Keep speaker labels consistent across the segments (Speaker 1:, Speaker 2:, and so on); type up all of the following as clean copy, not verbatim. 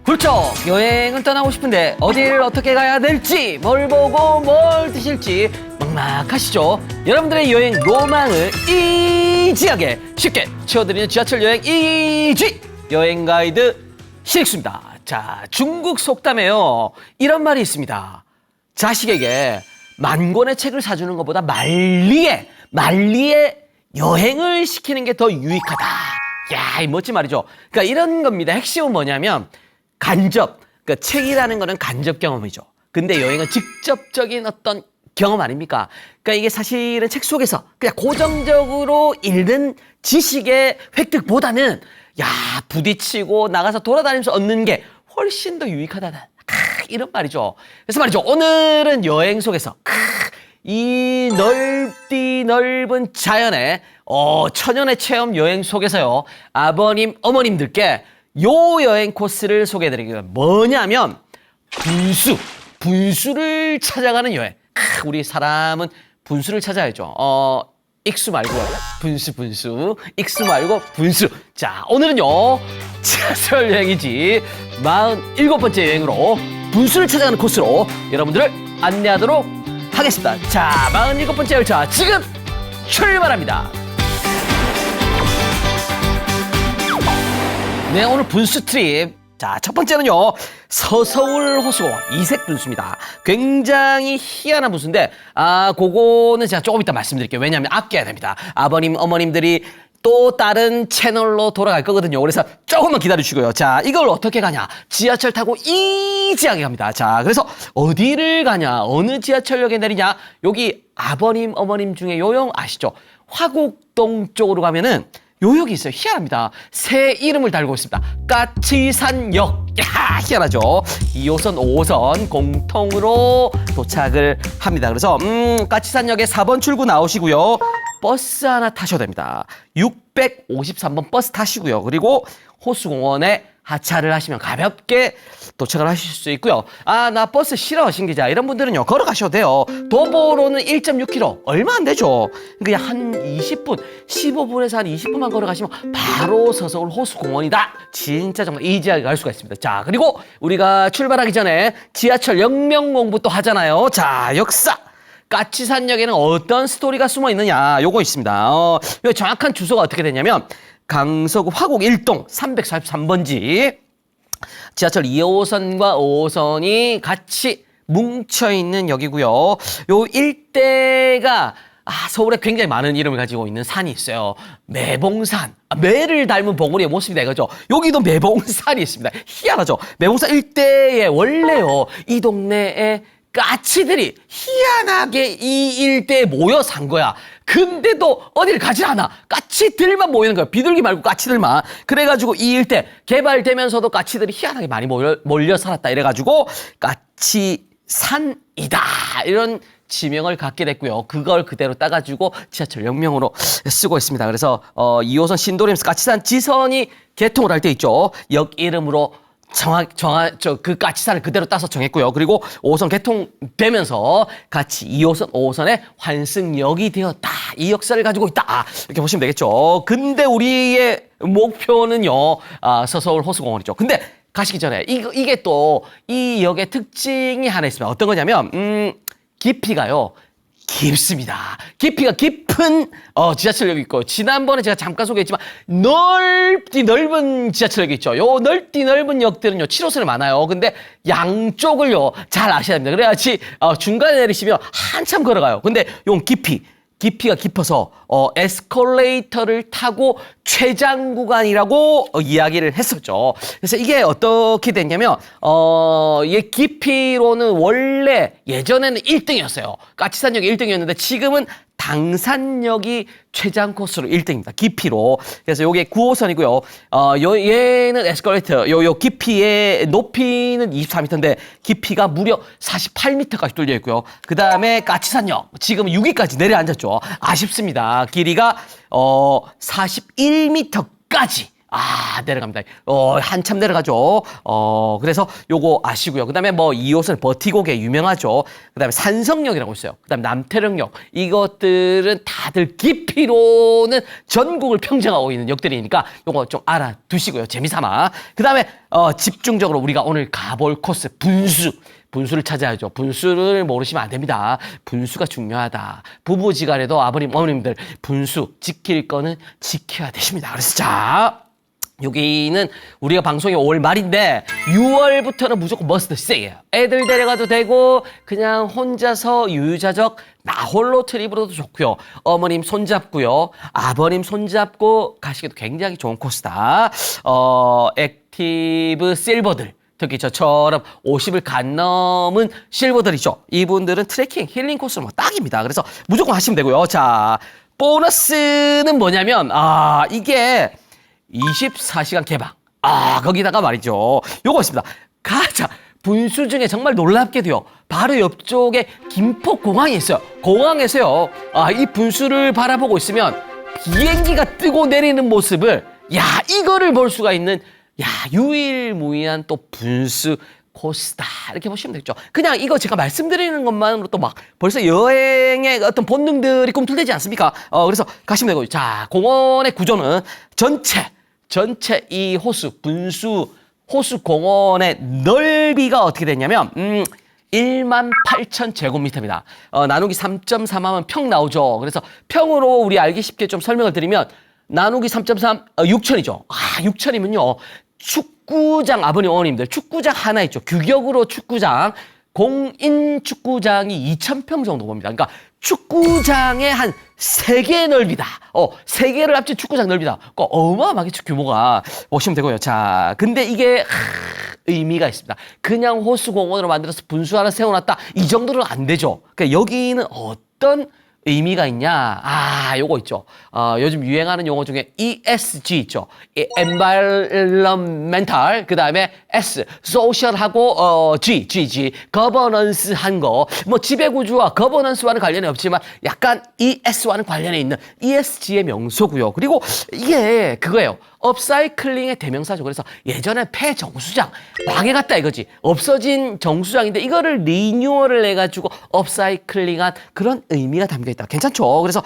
Speaker 1: 훌쩍 여행을 떠나고 싶은데 어디를 어떻게 가야 될지, 뭘 보고 뭘 드실지 막막하시죠? 여러분들의 여행 로망을 이지하게 쉽게 채워드리는 지하철 여행 이지 여행 가이드 시익수입니다. 자, 중국 속담에요 이런 말이 있습니다. 자식에게 만 권의 책을 사주는 것보다 만리의 여행을 시키는 게 더 유익하다. 야, 이 멋진 말이죠. 그러니까 이런 겁니다. 핵심은 뭐냐면 간접, 그러니까 책이라는 거는 간접 경험이죠. 근데 여행은 직접적인 어떤 경험 아닙니까? 그러니까 이게 사실은 책 속에서 그냥 고정적으로 읽는 지식의 획득보다는 야, 부딪히고 나가서 돌아다니면서 얻는 게 훨씬 더 유익하다는 이런 말이죠. 그래서 말이죠. 오늘은 여행 속에서 이 넓은 자연의 천연의 체험 여행 속에서요. 아버님, 어머님들께 요 여행 코스를 소개해드리겠습니다. 뭐냐면 분수를 찾아가는 여행. 우리 사람은 분수를 찾아야죠. 익수 말고 분수. 익수 말고 분수. 자, 오늘은요. 지하철 여행이지 47번째 여행으로 분수를 찾아가는 코스로 여러분들을 안내하도록 하겠습니다. 자, 47번째 열차 지금 출발합니다. 네, 오늘 분수 트립. 자, 첫 번째는요. 서서울 호수공원 이색 분수입니다. 굉장히 희한한 분수인데 그거는 제가 조금 이따 말씀드릴게요. 왜냐하면 아껴야 됩니다. 아버님, 어머님들이 또 다른 채널로 돌아갈 거거든요. 그래서 조금만 기다려주시고요. 자, 이걸 어떻게 가냐? 지하철 타고 이지하게 갑니다. 자, 그래서 어디를 가냐? 어느 지하철역에 내리냐? 여기 아버님, 어머님 중에 요용 아시죠? 화곡동 쪽으로 가면은 요역이 있어요. 희한합니다. 새 이름을 달고 있습니다. 까치산역. 야, 희한하죠? 2호선, 5호선 공통으로 도착을 합니다. 그래서 까치산역에 4번 출구 나오시고요. 버스 하나 타셔야 됩니다. 653번 버스 타시고요. 그리고 호수공원에 하차를 하시면 가볍게 도착을 하실 수 있고요. 나 버스 싫어, 신기자. 이런 분들은요, 걸어가셔도 돼요. 도보로는 1.6km. 얼마 안 되죠. 그냥 한 20분, 15분에서 한 20분만 걸어가시면 바로 서서울 호수공원이다. 진짜 정말 이지하게 갈 수가 있습니다. 자, 그리고 우리가 출발하기 전에 지하철 역명 공부 또 하잖아요. 자, 역사. 까치산역에는 어떤 스토리가 숨어 있느냐, 요거 있습니다. 정확한 주소가 어떻게 되냐면 강서구 화곡 1동 343번지 지하철 2호선과 5호선이 같이 뭉쳐있는 역이고요. 요 일대가 서울에 굉장히 많은 이름을 가지고 있는 산이 있어요. 매봉산. 매를 닮은 봉우리의 모습이다 이거죠. 여기도 매봉산이 있습니다. 희한하죠. 매봉산 일대에 원래요, 이 동네에 까치들이 희한하게 이 일대에 모여 산 거야. 근데도 어딜 가지 않아. 까치들만 모이는 거야. 비둘기 말고 까치들만. 그래가지고 이 일대 개발되면서도 까치들이 희한하게 많이 몰려 살았다. 이래가지고 까치산이다. 이런 지명을 갖게 됐고요. 그걸 그대로 따가지고 지하철 역명으로 쓰고 있습니다. 그래서 2호선 신도림에서 까치산 지선이 개통을 할 때 있죠. 역 이름으로 그 까치산을 그대로 따서 정했고요. 그리고 5호선 개통되면서 같이 2호선, 5호선의 환승역이 되었다. 이 역사를 가지고 있다. 이렇게 보시면 되겠죠. 근데 우리의 목표는요, 서서울 호수공원이죠. 근데 가시기 전에 이게 또 이 역의 특징이 하나 있습니다. 어떤 거냐면 깊이가요. 깊습니다. 깊이가 깊은 지하철역이 있고, 지난번에 제가 잠깐 소개했지만 넓은 지하철역이 있죠. 요 넓은 역들은요 7호선에 많아요. 근데 양쪽을요 잘 아셔야 됩니다. 그래야지 중간에 내리시면 한참 걸어가요. 근데 요 깊이가 깊어서 에스컬레이터를 타고 최장 구간이라고 이야기를 했었죠. 그래서 이게 어떻게 됐냐면 이게 깊이로는 원래 예전에는 1등이었어요. 까치산역이 1등이었는데 지금은 당산역이 최장 코스로 1등입니다. 깊이로. 그래서 요게 9호선이고요. 얘는 에스컬레이터. 요 깊이의 높이는 24m인데 깊이가 무려 48m까지 뚫려 있고요. 그 다음에 까치산역. 지금 6위까지 내려앉았죠. 아쉽습니다. 길이가 41m까지 내려갑니다. 한참 내려가죠. 그래서 요거 아시고요. 그 다음에 뭐 이 옷은 버티고개 유명하죠. 그 다음에 산성역이라고 있어요. 그 다음에 남태령역. 이것들은 다들 깊이로는 전국을 평정하고 있는 역들이니까 요거 좀 알아두시고요. 재미삼아. 그 다음에 집중적으로 우리가 오늘 가볼 코스 분수. 분수를 찾아야죠. 분수를 모르시면 안 됩니다. 분수가 중요하다. 부부지간에도 아버님, 어머님들 분수 지킬 거는 지켜야 되십니다. 그래서 자, 여기는 우리가 방송이 5월 말인데 6월부터는 무조건 머스트 세예요. 애들 데려가도 되고 그냥 혼자서 유유자적 나 홀로 트립으로도 좋고요. 어머님 손잡고요. 아버님 손잡고 가시기도 굉장히 좋은 코스다. 액티브 실버들. 특히 저처럼 50을 간 넘은 실버들이죠. 이분들은 트레킹, 힐링 코스는 뭐 딱입니다. 그래서 무조건 하시면 되고요. 자, 보너스는 뭐냐면, 이게 24시간 개방. 거기다가 말이죠. 요거 있습니다. 가자. 분수 중에 정말 놀랍게도요. 바로 옆쪽에 김포공항이 있어요. 공항에서요. 이 분수를 바라보고 있으면 비행기가 뜨고 내리는 모습을, 이거를 볼 수가 있는 유일무이한 또 분수 코스다. 이렇게 보시면 되겠죠. 그냥 이거 제가 말씀드리는 것만으로 또 막 벌써 여행의 어떤 본능들이 꿈틀대지 않습니까? 그래서 가시면 되고. 자, 공원의 구조는 전체 이 분수 호수 공원의 넓이가 어떻게 됐냐면, 18,000제곱미터입니다. 나누기 3.3하면 평 나오죠. 그래서 평으로 우리 알기 쉽게 좀 설명을 드리면, 나누기 3.3, 6천이죠. 6천이면요. 축구장, 아버님, 어머님들, 축구장 하나 있죠. 규격으로 축구장, 공인 축구장이 2,000평 정도 봅니다. 그러니까 축구장의 한 3개의 넓이다. 3개를 합친 축구장 넓이다. 그러니까 어마어마하게 규모가 보시면 되고요. 자, 근데 이게 의미가 있습니다. 그냥 호수공원으로 만들어서 분수 하나 세워놨다. 이 정도는 안 되죠. 그러니까 여기는 어떤 의미가 있냐? 요거 있죠. 요즘 유행하는 용어 중에 ESG 있죠. Environmental, 그 다음에 S, Social하고, G, Governance 한 거. 뭐 지배구조와 Governance와는 관련이 없지만 약간 ES와는 관련이 있는 ESG의 명소고요. 그리고 이게 그거예요. 업사이클링의 대명사죠. 그래서 예전에 폐정수장 망해갔다 이거지. 없어진 정수장인데 이거를 리뉴얼을 해가지고 업사이클링한 그런 의미가 담겨있다. 괜찮죠? 그래서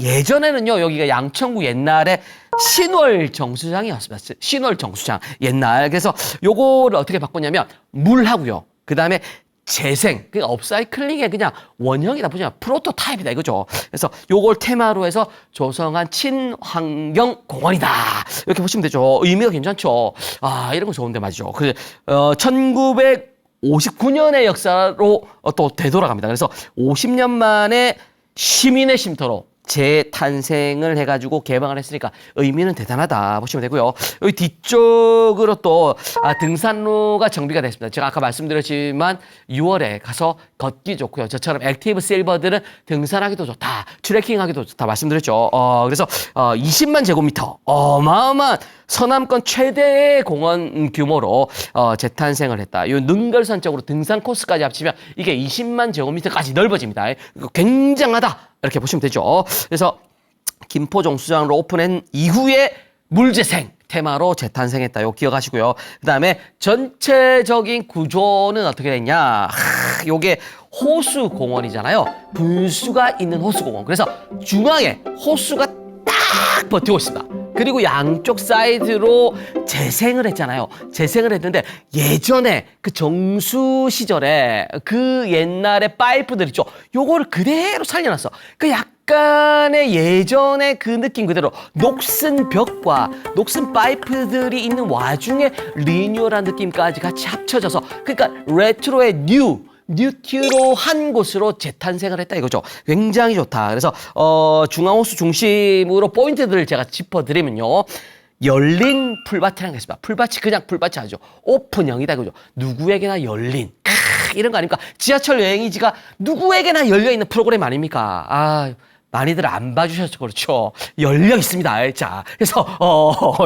Speaker 1: 예전에는요. 여기가 양천구 옛날에 신월 정수장이었습니다. 신월 정수장 옛날. 그래서 요거를 어떻게 바꿨냐면 물하고요. 그 다음에 재생, 그러니까 업사이클링의 그냥 원형이다 보시면 프로토타입이다 이거죠. 그래서 요걸 테마로 해서 조성한 친환경 공원이다 이렇게 보시면 되죠. 의미가 괜찮죠. 이런 거 좋은데 말이죠. 1959년의 역사로 또 되돌아갑니다. 그래서 50년 만에 시민의 쉼터로 재탄생을 해가지고 개방을 했으니까 의미는 대단하다 보시면 되고요. 여기 뒤쪽으로 또 등산로가 정비가 됐습니다. 제가 아까 말씀드렸지만 6월에 가서 걷기 좋고요. 저처럼 액티브 실버들은 등산하기도 좋다, 트레킹하기도 좋다 말씀드렸죠. 그래서 20만 제곱미터 어마어마한 서남권 최대의 공원 규모로 재탄생을 했다. 이 능걸산 쪽으로 등산 코스까지 합치면 이게 20만 제곱미터까지 넓어집니다. 굉장하다 이렇게 보시면 되죠. 그래서 김포 정수장으로 오픈한 이후에 물재생 테마로 재탄생했다. 요 기억하시고요. 그 다음에 전체적인 구조는 어떻게 됐냐. 요게 호수공원이잖아요. 분수가 있는 호수공원. 그래서 중앙에 호수가 딱 버티고 있습니다. 그리고 양쪽 사이드로 재생을 했잖아요. 재생을 했는데 예전에 그 정수 시절에 그 옛날에 파이프들 있죠. 요거를 그대로 살려놨어. 그 약간의 예전의 그 느낌 그대로 녹슨 벽과 녹슨 파이프들이 있는 와중에 리뉴얼한 느낌까지 같이 합쳐져서 그러니까 레트로의 뉴트로한 곳으로 재탄생을 했다 이거죠. 굉장히 좋다. 그래서 중앙호수 중심으로 포인트들을 제가 짚어드리면요. 열린 풀밭이라는 게 있습니다. 풀밭이 그냥 풀밭이 아니죠. 오픈형이다 이거죠. 누구에게나 열린. 이런 거 아닙니까? 지하철 여행이지가 누구에게나 열려있는 프로그램 아닙니까? 많이들 안 봐주셔서 그렇죠. 열려 있습니다. 자, 그래서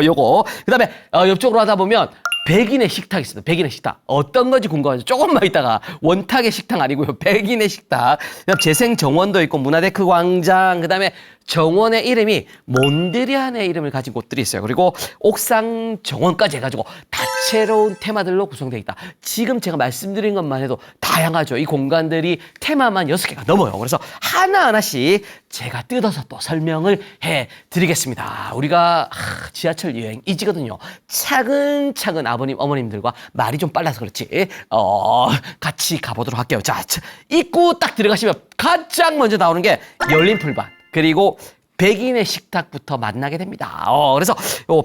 Speaker 1: 요거 그다음에 옆쪽으로 하다 보면 백인의 식탁이 있습니다. 백인의 식탁. 어떤 건지 궁금하죠? 조금만 있다가 원탁의 식탁 아니고요. 백인의 식탁. 재생 정원도 있고 문화데크 광장, 그다음에 정원의 이름이 몬드리안의 이름을 가진 곳들이 있어요. 그리고 옥상 정원까지 해가지고 다채로운 테마들로 구성되어 있다. 지금 제가 말씀드린 것만 해도 다양하죠. 이 공간들이 테마만 6개가 넘어요. 그래서 하나하나씩 제가 뜯어서 또 설명을 해드리겠습니다. 우리가 지하철 여행이지거든요. 차근차근 아버님, 어머님들과 말이 좀 빨라서 그렇지 같이 가보도록 할게요. 자, 입구 딱 들어가시면 가장 먼저 나오는 게 열린 풀밭, 그리고 백인의 식탁부터 만나게 됩니다. 그래서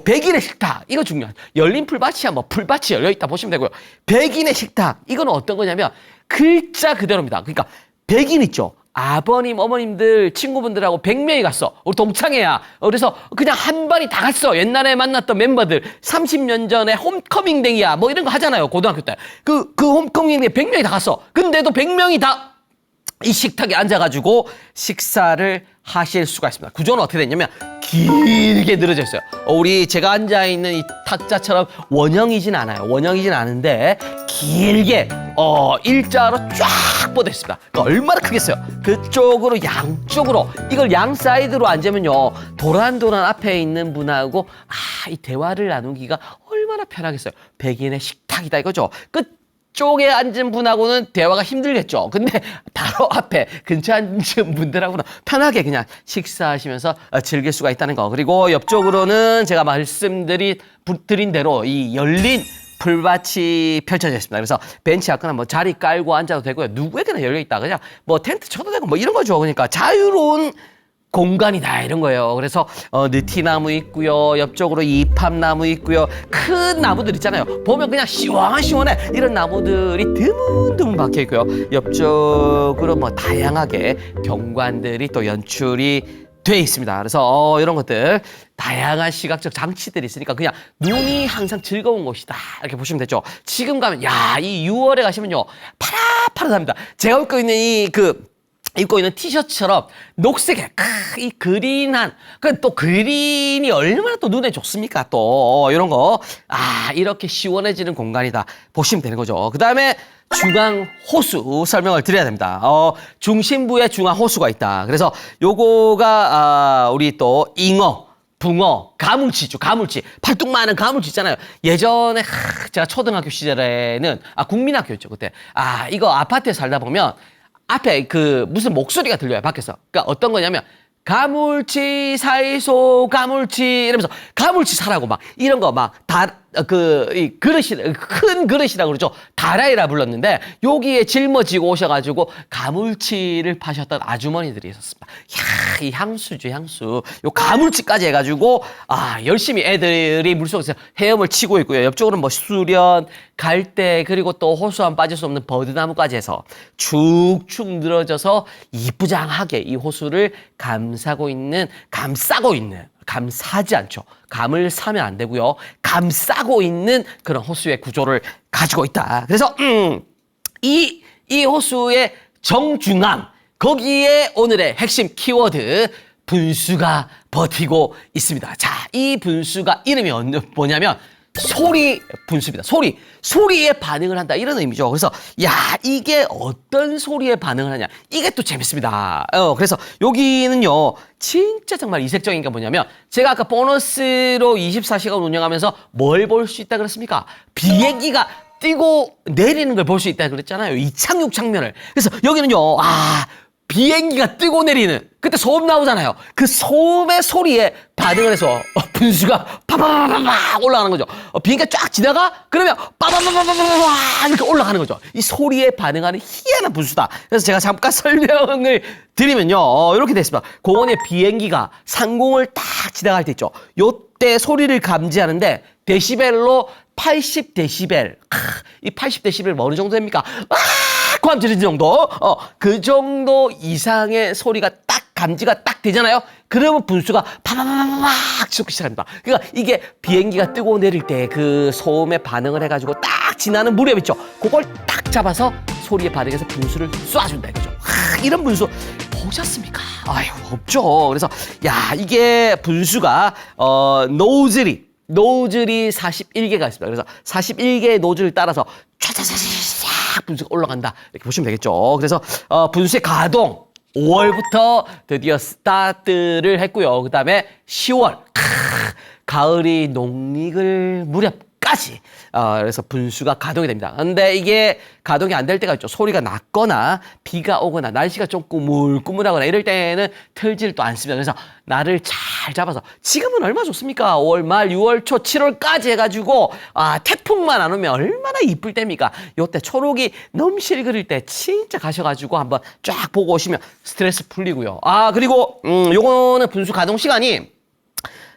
Speaker 1: 백인의 식탁, 이거 중요한. 열린 풀밭이야 뭐 풀밭이 열려있다 보시면 되고요. 백인의 식탁, 이건 어떤 거냐면 글자 그대로입니다. 그러니까 백인 있죠. 아버님, 어머님들, 친구분들하고 100명이 갔어. 우리 동창회야. 그래서 그냥 한 반이 다 갔어. 옛날에 만났던 멤버들. 30년 전에 홈커밍 댕이야. 뭐 이런 거 하잖아요. 고등학교 때. 그 홈커밍 댕이 100명이 다 갔어. 근데도 100명이 다 이 식탁에 앉아가지고 식사를 하실 수가 있습니다. 구조는 어떻게 됐냐면 길게 늘어져 있어요. 우리 제가 앉아있는 이 탁자처럼 원형이진 않아요. 원형이진 않은데 길게 일자로 쫙 뻗어 있습니다. 그러니까 얼마나 크겠어요. 그쪽으로 양쪽으로 이걸 양 사이드로 앉으면요, 도란도란 앞에 있는 분하고 이 대화를 나누기가 얼마나 편하겠어요. 백인의 식탁이다 이거죠. 쪽에 앉은 분하고는 대화가 힘들겠죠. 근데 바로 앞에 근처에 앉은 분들하고는 편하게 그냥 식사하시면서 즐길 수가 있다는 거. 그리고 옆쪽으로는 제가 말씀드린 대로 이 열린 풀밭이 펼쳐져 있습니다. 그래서 벤치 아까나 뭐 자리 깔고 앉아도 되고요. 누구에게나 열려 있다. 그냥 뭐 텐트 쳐도 되고 뭐 이런 거죠. 그러니까 자유로운 공간이다 이런 거예요. 그래서 느티나무 있고요, 옆쪽으로 이팝나무 있고요, 큰 나무들 있잖아요. 보면 그냥 시원시원해. 이런 나무들이 드문드문 박혀 있고요. 옆쪽으로 뭐 다양하게 경관들이 또 연출이 돼 있습니다. 그래서 이런 것들 다양한 시각적 장치들이 있으니까 그냥 눈이 항상 즐거운 곳이다 이렇게 보시면 되죠. 지금 가면 이 6월에 가시면요 파릇파릇합니다. 제가 입고 있는 티셔츠처럼 녹색에 이 그린한 또 그린이 얼마나 또 눈에 좋습니까? 또 이런 거 이렇게 시원해지는 공간이다 보시면 되는 거죠. 그 다음에 중앙 호수 설명을 드려야 됩니다. 중심부에 중앙 호수가 있다. 그래서 요거가 우리 또 잉어, 붕어, 가물치 있죠. 가물치. 팔뚝 많은 가물치 있잖아요. 예전에 제가 초등학교 시절에는 국민학교였죠. 그때 이거 아파트에 살다 보면 앞에 무슨 목소리가 들려요, 밖에서. 그러니까 어떤 거냐면, 가물치, 사이소, 가물치, 이러면서, 가물치 사라고 이런 거 이 그릇이, 큰 그릇이라고 그러죠. 다라이라 불렀는데, 여기에 짊어지고 오셔가지고, 가물치를 파셨던 아주머니들이 있었습니다. 이 향수죠, 향수. 요 가물치까지 해가지고, 열심히 애들이 물속에서 헤엄을 치고 있고요. 옆쪽으로는 뭐 수련, 갈대, 그리고 또 호수안 빠질 수 없는 버드나무까지 해서 축축 늘어져서 이쁘장하게 이 호수를 감싸고 있는, 감싸지 않죠. 감을 사면 안 되고요. 감싸고 있는 그런 호수의 구조를 가지고 있다. 그래서 이 호수의 정중앙, 거기에 오늘의 핵심 키워드 분수가 버티고 있습니다. 자, 이 분수가 이름이 뭐냐면 소리 분수입니다. 소리에 반응을 한다 이런 의미죠. 그래서 이게 어떤 소리에 반응을 하냐, 이게 또 재밌습니다. 그래서 여기는요 진짜 정말 이색적인 게 뭐냐면, 제가 아까 보너스로 24시간 운영하면서 뭘 볼 수 있다 그랬습니까? 비행기가 뛰고 내리는 걸 볼 수 있다 그랬잖아요. 이착륙 장면을. 그래서 여기는요 비행기가 뜨고 내리는, 그때 소음 나오잖아요. 그 소음의 소리에 반응을 해서 분수가 파파파파파 올라가는 거죠. 비행기가 쫙 지나가? 그러면 빠바바바바바 이렇게 올라가는 거죠. 이 소리에 반응하는 희한한 분수다. 그래서 제가 잠깐 설명을 드리면요, 이렇게 됐습니다. 공원에 비행기가 상공을 딱 지나갈 때 있죠. 요때 소리를 감지하는데 데시벨로 80데시벨. 이 80데시벨 어느 정도 됩니까? 고함 지르는 정도. 그 정도 이상의 소리가 딱 감지가 딱 되잖아요. 그러면 분수가 파바바바박 치솟기 시작합니다. 그러니까 이게 비행기가 뜨고 내릴 때 그 소음에 반응을 해가지고 딱 지나는 무렵 있죠. 그걸 딱 잡아서 소리에 반응해서 분수를 쏴준다 이거죠. 이런 분수 보셨습니까? 없죠. 그래서 이게 분수가 노즐이 41개가 있습니다. 그래서 41개의 노즐을 따라서 촤촤촤 분수가 올라간다 이렇게 보시면 되겠죠. 그래서 분수의 가동 5월부터 드디어 스타트를 했고요. 그 다음에 10월, 가을이 녹익을 무렵까지 그래서 분수가 가동이 됩니다. 근데 이게 가동이 안 될 때가 있죠. 소리가 났거나 비가 오거나 날씨가 좀 꾸물꾸물하거나 이럴 때는 틀지를 또 않습니다. 그래서 날을 잘 잡아서 지금은 얼마나 좋습니까? 5월 말, 6월 초, 7월까지 해가지고 태풍만 안 오면 얼마나 이쁠 때입니까? 요때 초록이 넘실 그릴 때 진짜 가셔가지고 한번 쫙 보고 오시면 스트레스 풀리고요. 그리고 요거는 분수 가동 시간이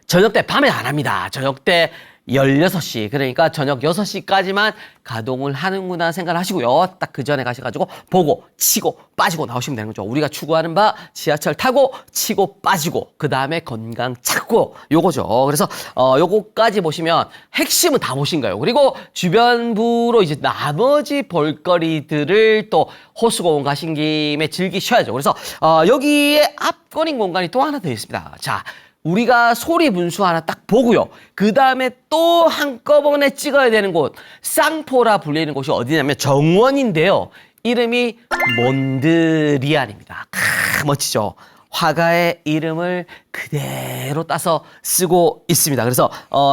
Speaker 1: 저녁 때 밤에 안 합니다. 저녁 때 16시, 그러니까 저녁 6시까지만 가동을 하는구나 생각을 하시고요. 딱 그 전에 가셔가지고 보고 치고 빠지고 나오시면 되는 거죠. 우리가 추구하는 바 지하철 타고 치고 빠지고 그 다음에 건강 찾고 요거죠. 그래서 요거까지 보시면 핵심은 다 보신 거예요. 그리고 주변부로 이제 나머지 볼거리들을 또 호수공원 가신 김에 즐기셔야죠. 그래서 여기에 앞거리 공간이 또 하나 더 있습니다. 자, 우리가 소리 분수 하나 딱 보고요. 그 다음에 또 한꺼번에 찍어야 되는 곳, 쌍포라 불리는 곳이 어디냐면 정원인데요. 이름이 몬드리안입니다. 멋지죠? 화가의 이름을 그대로 따서 쓰고 있습니다. 그래서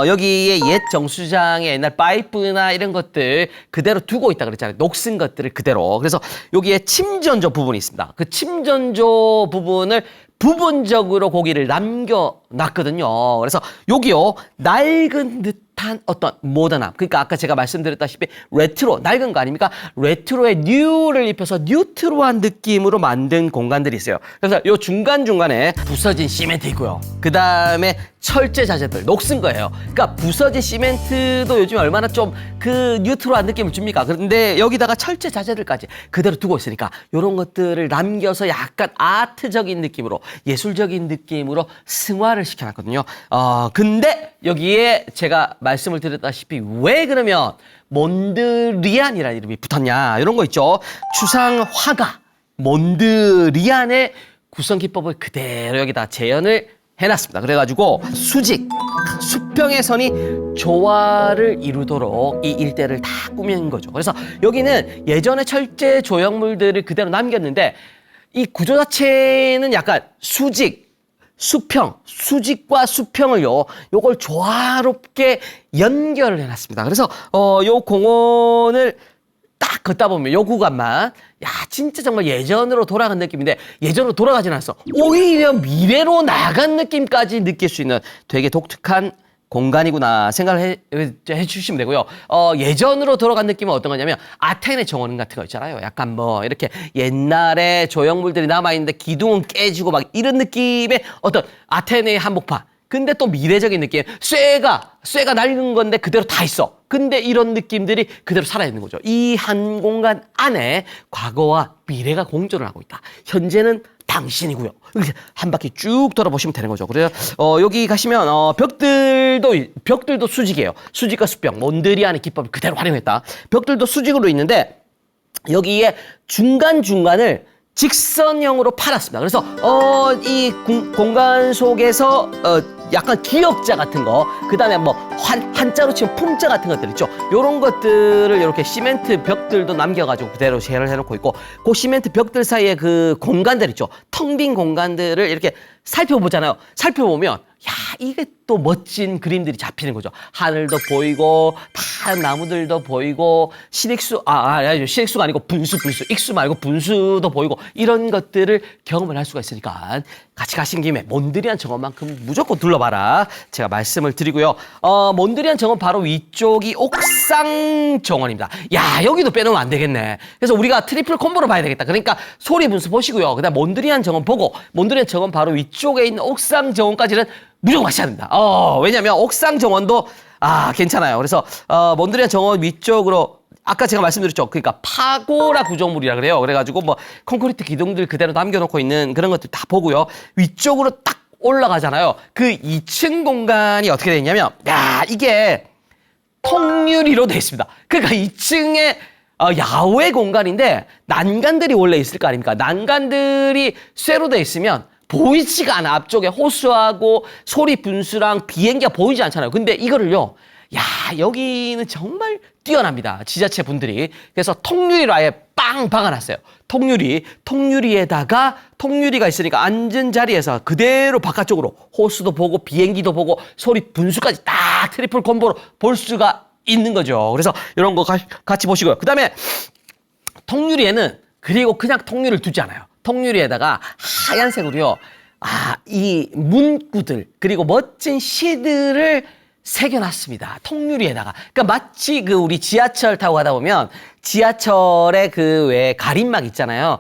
Speaker 1: 여기에 옛 정수장의 옛날 파이프나 이런 것들 그대로 두고 있다 그랬잖아요. 녹슨 것들을 그대로. 그래서 여기에 침전조 부분이 있습니다. 그 침전조 부분을 부분적으로 고기를 남겨놨거든요. 그래서 여기요, 낡은 듯한 어떤 모던함. 그러니까 아까 제가 말씀드렸다시피 레트로, 낡은 거 아닙니까? 레트로에 뉴를 입혀서 뉴트로한 느낌으로 만든 공간들이 있어요. 그래서 요 중간중간에 부서진 시멘트 있고요. 그 다음에 철제 자재들, 녹슨 거예요. 그러니까 부서진 시멘트도 요즘 얼마나 좀 그 뉴트로한 느낌을 줍니까? 그런데 여기다가 철제 자재들까지 그대로 두고 있으니까 이런 것들을 남겨서 약간 아트적인 느낌으로, 예술적인 느낌으로 승화를 시켜놨거든요. 근데 여기에 제가 말씀을 드렸다시피 왜 그러면 몬드리안이라는 이름이 붙었냐, 이런 거 있죠. 추상 화가 몬드리안의 구성 기법을 그대로 여기다 재현을 해놨습니다. 그래가지고 수직, 수평의 선이 조화를 이루도록 이 일대를 다 꾸민 거죠. 그래서 여기는 예전의 철제 조형물들을 그대로 남겼는데 이 구조 자체는 약간 수직, 수평, 수직과 수평을요, 요걸 조화롭게 연결을 해놨습니다. 그래서 요 공원을 딱 걷다 보면 요 구간만, 야, 진짜 정말 예전으로 돌아간 느낌인데 예전으로 돌아가진 않았어. 오히려 미래로 나간 느낌까지 느낄 수 있는 되게 독특한 공간이구나 생각을 해주시면 되고요. 예전으로 돌아간 느낌은 어떤 거냐면 아테네 정원 같은 거 있잖아요. 약간 뭐 이렇게 옛날에 조형물들이 남아있는데 기둥은 깨지고 막 이런 느낌의 어떤 아테네의 한복판. 근데 또 미래적인 느낌. 쇠가 낡은 건데 그대로 다 있어. 근데 이런 느낌들이 그대로 살아있는 거죠. 이 한 공간 안에 과거와 미래가 공존을 하고 있다. 현재는 당신이고요. 이렇게 한 바퀴 쭉 돌아보시면 되는 거죠. 그래서 여기 가시면 벽들도 수직이에요. 수직과 수평, 몬드리안의 기법을 그대로 활용했다. 벽들도 수직으로 있는데 여기에 중간중간을 직선형으로 팔았습니다. 그래서 이 공간 속에서 약간 기역자 같은 거, 그 다음에 뭐 한자로 치면 품자 같은 것들 있죠. 요런 것들을 이렇게 시멘트 벽들도 남겨가지고 그대로 재현을 해놓고 있고, 그 시멘트 벽들 사이에 그 공간들 있죠. 텅 빈 공간들을 이렇게 살펴보잖아요. 살펴보면 야, 이게 또 멋진 그림들이 잡히는 거죠. 하늘도 보이고 다른 나무들도 보이고 시익수가 아니고 분수 익수 말고 분수도 보이고, 이런 것들을 경험을 할 수가 있으니까 같이 가신 김에 몬드리안 정원만큼 무조건 둘러봐라 제가 말씀을 드리고요. 몬드리안 정원 바로 위쪽이 옥상 정원입니다. 야, 여기도 빼놓으면 안 되겠네. 그래서 우리가 트리플 콤보로 봐야 되겠다. 그러니까 소리 분수 보시고요. 그다음 몬드리안 정원 보고, 몬드리안 정원 바로 위쪽에 있는 옥상 정원까지는 무조건 마셔야 된다. 왜냐면 옥상 정원도 괜찮아요. 그래서 몬드리안 정원 위쪽으로 아까 제가 말씀드렸죠. 그러니까 파고라 구조물이라 그래요. 그래가지고 뭐 콘크리트 기둥들 그대로 남겨놓고 있는 그런 것들 다 보고요. 위쪽으로 딱 올라가잖아요. 그 2층 공간이 어떻게 되어 있냐면, 야, 이게 통유리로 되어 있습니다. 그러니까 2층에 야외 공간인데 난간들이 원래 있을 거 아닙니까? 난간들이 쇠로 되어 있으면 보이지가 않아. 앞쪽에 호수하고 소리 분수랑 비행기가 보이지 않잖아요. 근데 이거를요, 야, 여기는 정말 뛰어납니다. 지자체 분들이. 그래서 통유리로 아예 빵 박아놨어요. 통유리에다가 통유리가 있으니까 앉은 자리에서 그대로 바깥쪽으로 호수도 보고 비행기도 보고 소리 분수까지 딱 트리플 콤보로 볼 수가 있는 거죠. 그래서 이런 거 같이 보시고요. 그 다음에 통유리에는 그리고 그냥 통유리를 두지 않아요. 통유리에다가 하얀색으로요. 이 문구들 그리고 멋진 시들을 새겨놨습니다. 통유리에다가. 그러니까 마치 우리 지하철 타고 가다 보면 지하철에 왜 가림막 있잖아요.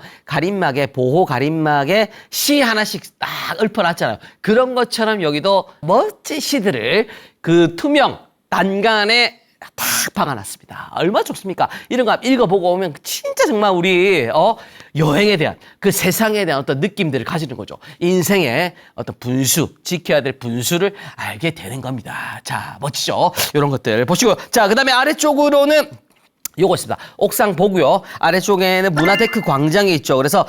Speaker 1: 보호 가림막에 시 하나씩 딱 읊어놨잖아요. 그런 것처럼 여기도 멋진 시들을 그 투명 난간에 딱 박아놨습니다. 얼마나 좋습니까? 이런 거 읽어보고 오면 진짜 정말 우리 여행에 대한 그 세상에 대한 어떤 느낌들을 가지는 거죠. 인생의 어떤 분수, 지켜야 될 분수를 알게 되는 겁니다. 자, 멋지죠? 이런 것들 보시고 자, 그다음에 아래쪽으로는 요거 있습니다. 옥상 보고요. 아래쪽에는 문화데크 광장이 있죠. 그래서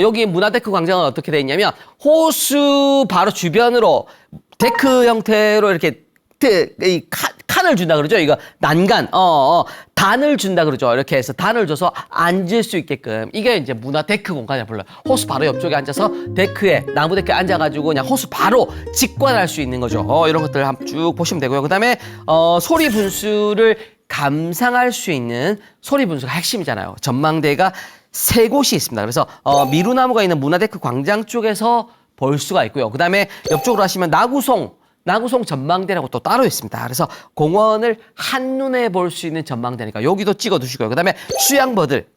Speaker 1: 여기 문화데크 광장은 어떻게 돼 있냐면 호수 바로 주변으로 데크 형태로 이렇게 이 칸을 준다 그러죠. 이거 난간, 단을 준다 그러죠. 이렇게 해서 단을 줘서 앉을 수 있게끔 이게 이제 문화 데크 공간이라 불러요. 호수 바로 옆쪽에 앉아서 나무 데크에 앉아가지고 그냥 호수 바로 직관할 수 있는 거죠. 이런 것들 한번 쭉 보시면 되고요. 그다음에 소리 분수를 감상할 수 있는 소리 분수가 핵심이잖아요. 전망대가 3곳이 있습니다. 그래서 미루나무가 있는 문화 데크 광장 쪽에서 볼 수가 있고요. 그다음에 옆쪽으로 하시면 나구송 전망대라고 또 따로 있습니다. 그래서 공원을 한눈에 볼 수 있는 전망대니까 여기도 찍어 두시고요. 그다음에 수양버들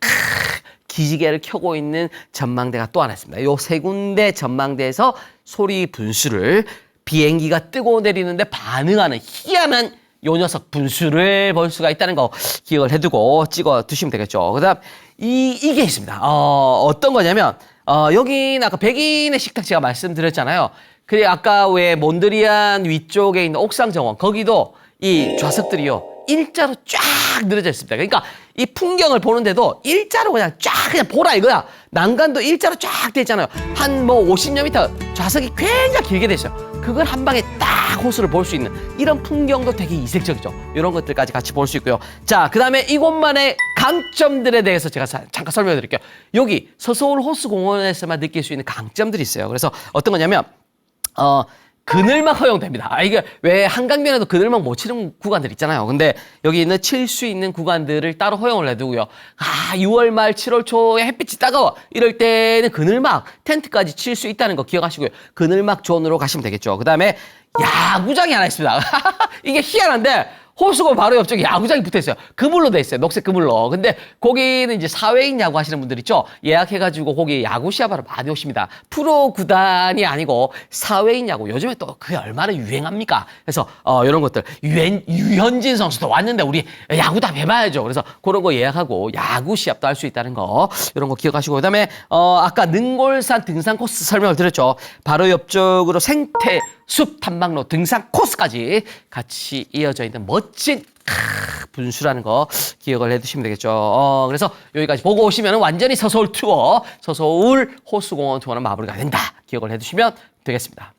Speaker 1: 기지개를 켜고 있는 전망대가 또 하나 있습니다. 요 3군데 전망대에서 소리 분수를 비행기가 뜨고 내리는데 반응하는 희한한 요 녀석 분수를 볼 수가 있다는 거 기억을 해두고 찍어 두시면 되겠죠. 그다음 이게 있습니다. 어떤 거냐면 여기는 아까 백인의 식탁 제가 말씀드렸잖아요. 그리고 아까 왜 몬드리안 위쪽에 있는 옥상 정원 거기도 이 좌석들이요 일자로 쫙 늘어져 있습니다. 그러니까 이 풍경을 보는데도 일자로 그냥 보라 이거야. 난간도 일자로 쫙 돼 있잖아요. 한 50여 미터 좌석이 굉장히 길게 돼 있어요. 그걸 한 방에 딱 호수를 볼 수 있는 이런 풍경도 되게 이색적이죠. 이런 것들까지 같이 볼 수 있고요. 자, 그다음에 이곳만의 강점들에 대해서 제가 잠깐 설명해 드릴게요. 여기 서서울 호수공원에서만 느낄 수 있는 강점들이 있어요. 그래서 어떤 거냐면 그늘막 허용됩니다. 이게 왜 한강변에도 그늘막 못 치는 구간들 있잖아요. 근데 여기는 칠 수 있는 구간들을 따로 허용을 해두고요. 6월 말 7월 초에 햇빛이 따가워. 이럴 때는 그늘막 텐트까지 칠 수 있다는 거 기억하시고요. 그늘막 존으로 가시면 되겠죠. 그 다음에 야구장이 하나 있습니다. 이게 희한한데 호수고 바로 옆쪽에 야구장이 붙어있어요. 그물로 돼 있어요. 녹색 그물로. 근데 거기는 이제 사회인 야구 하시는 분들 있죠. 예약해가지고 거기 야구 시합하러 많이 오십니다. 프로 구단이 아니고 사회인 야구. 요즘에 또 그게 얼마나 유행합니까? 그래서 이런 것들 유현진 선수도 왔는데 우리 야구 다 해봐야죠. 그래서 그런 거 예약하고 야구 시합도 할 수 있다는 거 이런 거 기억하시고 그다음에 아까 능골산 등산 코스 설명을 드렸죠. 바로 옆쪽으로 생태숲 탐방로 등산 코스까지 같이 이어져 있는 멋진 분수라는 거 기억을 해두시면 되겠죠. 그래서 여기까지 보고 오시면 완전히 서서울 투어, 서서울 호수공원 투어는 마무리가 된다. 기억을 해두시면 되겠습니다.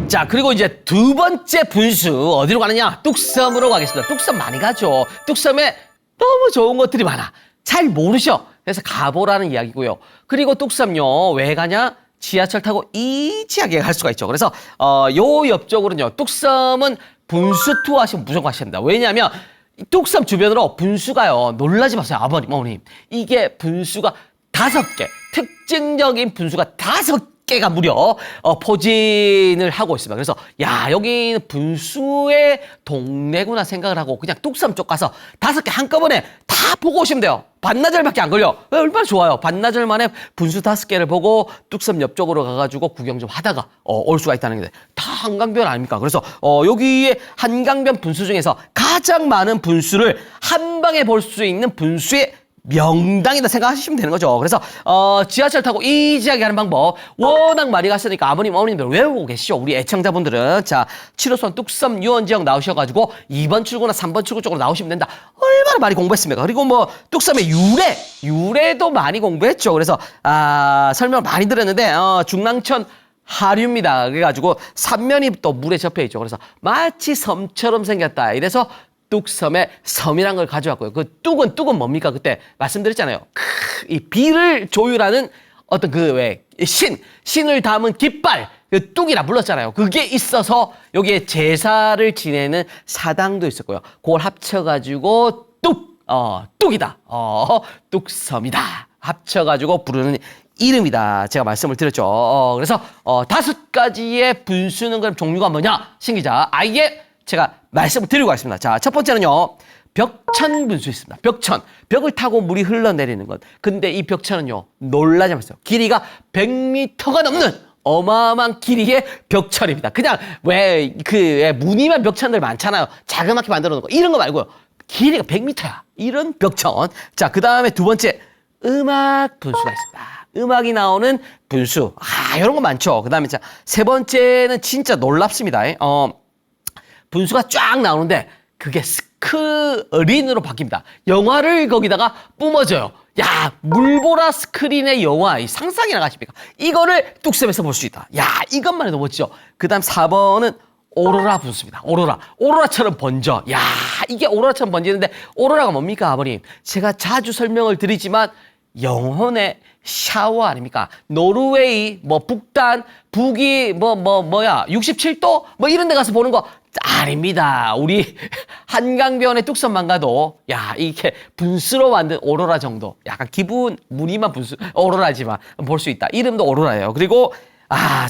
Speaker 1: 자, 그리고 이제 두 번째 분수 어디로 가느냐? 뚝섬으로 가겠습니다. 뚝섬 많이 가죠. 뚝섬에 너무 좋은 것들이 많아. 잘 모르셔. 그래서 가보라는 이야기고요. 그리고 뚝섬요, 왜 가냐? 지하철 타고 이지하게 갈 수가 있죠. 그래서 요 옆쪽으로는요, 뚝섬은 분수 투어 하시면 무조건 하셔야 됩니다. 왜냐하면 뚝섬 주변으로 분수가요, 놀라지 마세요, 아버님, 어머님. 이게 분수가 5개, 특징적인 분수가 5개가 무려 포진을 하고 있습니다. 그래서 야, 여기는 분수의 동네구나 생각을 하고 그냥 뚝섬 쪽 가서 5개 한꺼번에 다 보고 오시면 돼요. 반나절밖에 안 걸려. 얼마나 좋아요. 반나절 만에 분수 5개를 보고 뚝섬 옆쪽으로 가가지고 구경 좀 하다가 올 수가 있다는 게 다 한강변 아닙니까? 그래서 여기에 한강변 분수 중에서 가장 많은 분수를 한 방에 볼 수 있는 분수의 명당이다 생각하시면 되는 거죠. 그래서 지하철 타고 이지하게 하는 방법 워낙 많이 갔으니까 아버님 어머님들 외우고 계시죠. 우리 애청자분들은 자 7호선 뚝섬 유원지역 나오셔가지고 2번 출구나 3번 출구 쪽으로 나오시면 된다. 얼마나 많이 공부했습니까? 그리고 뭐 뚝섬의 유래도 많이 공부했죠. 그래서 설명을 많이 드렸는데 중랑천 하류입니다. 그래가지고 삼면이 또 물에 접혀 있죠. 그래서 마치 섬처럼 생겼다. 이래서 뚝섬의 섬이란 걸 가져왔고요. 그 뚝은 뭡니까? 그때 말씀드렸잖아요. 이 비를 조율하는 어떤 신을 담은 깃발, 그 뚝이라 불렀잖아요. 그게 있어서 여기에 제사를 지내는 사당도 있었고요. 그걸 합쳐가지고 뚝이다. 뚝섬이다. 합쳐가지고 부르는 이름이다. 제가 말씀을 드렸죠. 그래서 5가지의 분수는 그럼 종류가 뭐냐? 신기자. 아예 제가 말씀을 드리고 가겠습니다. 자, 첫 번째는요. 벽천 분수 있습니다. 벽천. 벽을 타고 물이 흘러내리는 것. 근데 이 벽천은요. 놀라지 마세요. 길이가 100m가 넘는 어마어마한 길이의 벽천입니다. 그냥 무늬만 벽천들 많잖아요. 자그맣게 만들어 놓은 거. 이런 거 말고요. 길이가 100m야. 이런 벽천. 자, 그 다음에 두 번째. 음악 분수가 있습니다. 음악이 나오는 분수. 이런 거 많죠. 그 다음에 세 번째는 진짜 놀랍습니다. 분수가 쫙 나오는데 그게 스크린으로 바뀝니다. 영화를 거기다가 뿜어줘요. 야, 물보라 스크린의 영화, 이 상상이나 가십니까? 이거를 뚝섬에서 볼 수 있다. 야, 이것만 해도 멋지죠. 그 다음 4번은 오로라 분수입니다. 오로라처럼 번져. 야, 이게 오로라처럼 번지는데 오로라가 뭡니까, 아버님? 제가 자주 설명을 드리지만 영혼의 샤워 아닙니까? 노르웨이, 북단, 북이, 67도? 이런 데 가서 보는 거 아닙니다. 우리 한강변의 뚝섬만 가도, 야, 이렇게 분수로 만든 오로라 정도. 약간 기분, 무늬만 분수, 오로라지만 볼 수 있다. 이름도 오로라예요. 그리고,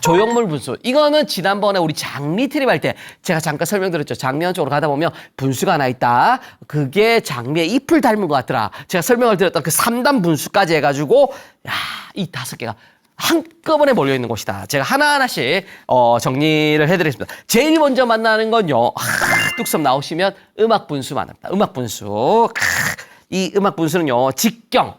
Speaker 1: 조형물 분수. 이거는 지난번에 우리 장미 트립 할 때 제가 잠깐 설명드렸죠. 장미원 쪽으로 가다 보면 분수가 하나 있다. 그게 장미의 잎을 닮은 것 같더라. 제가 설명을 드렸던 그 3단 분수까지 해가지고, 이 5개가 한꺼번에 몰려있는 곳이다. 제가 하나하나씩 정리를 해드리겠습니다. 제일 먼저 만나는 건요. 뚝섬 나오시면 음악 분수 만납니다. 음악 분수. 이 음악 분수는요. 직경.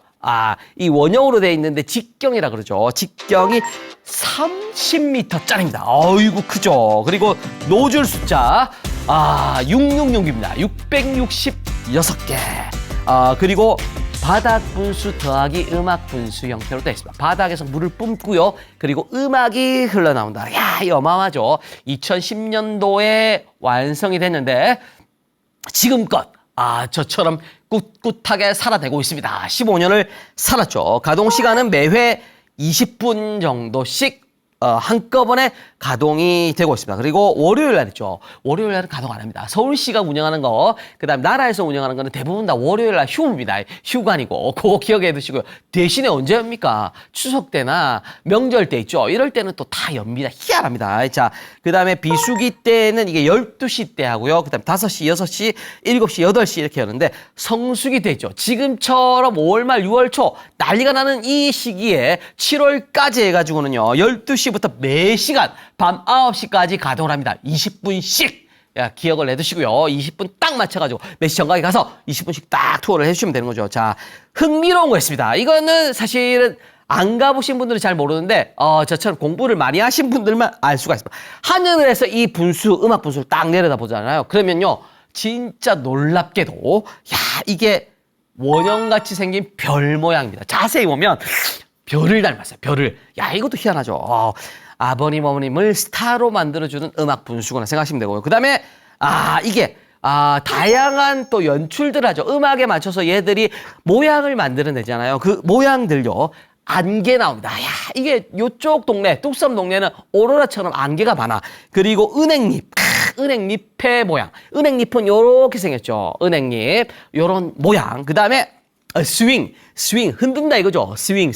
Speaker 1: 이 원형으로 되어 있는데 직경이라 그러죠. 직경이 30m짜리입니다. 어이구 크죠. 그리고 노즐 숫자 666입니다. 666개. 그리고 바닥 분수 더하기 음악 분수 형태로 되어 있습니다. 바닥에서 물을 뿜고요. 그리고 음악이 흘러나온다. 야, 이 어마어마하죠. 2010년도에 완성이 됐는데 지금껏 저처럼 꿋꿋하게 살아내고 있습니다. 15년을 살았죠. 가동 시간은 매회 20분 정도씩 한꺼번에 가동이 되고 있습니다. 그리고 월요일 날 있죠. 월요일 날은 가동 안 합니다. 서울시가 운영하는 거, 그 다음 나라에서 운영하는 거는 대부분 다 월요일 날 휴무입니다. 휴관이고, 그거 기억해 두시고요. 대신에 언제 합니까? 추석 때나 명절 때 있죠. 이럴 때는 또 다 엽니다. 희한합니다. 자, 그 다음에 비수기 때는 이게 12시 때 하고요. 그 다음에 5시, 6시, 7시, 8시 이렇게 하는데 성수기 때 있죠. 지금처럼 5월 말, 6월 초 난리가 나는 이 시기에 7월까지 해가지고는요. 12시부터 매시간 밤 9시까지 가동을 합니다. 20분씩. 기억을 내두시고요. 20분 딱 맞춰가지고 몇 시 정각에 가서 20분씩 딱 투어를 해주시면 되는 거죠. 자, 흥미로운 거 있습니다. 이거는 사실은 안 가보신 분들은 잘 모르는데 저처럼 공부를 많이 하신 분들만 알 수가 있습니다. 하늘에서 이 분수, 음악 분수를 딱 내려다 보잖아요. 그러면요. 진짜 놀랍게도 이게 원형같이 생긴 별 모양입니다. 자세히 보면 별을 닮았어요. 별을. 이것도 희한하죠. 아버님, 어머님을 스타로 만들어주는 음악 분수구나 생각하시면 되고요. 그 다음에, 이게, 다양한 또 연출들 하죠. 음악에 맞춰서 얘들이 모양을 만들어내잖아요. 그 모양들요. 안개 나옵니다. 이게 요쪽 동네, 뚝섬 동네는 오로라처럼 안개가 많아. 그리고 은행잎. 은행잎의 모양. 은행잎은 요렇게 생겼죠. 은행잎. 요런 모양. 그 다음에, 스윙, 흔든다 이거죠. 스윙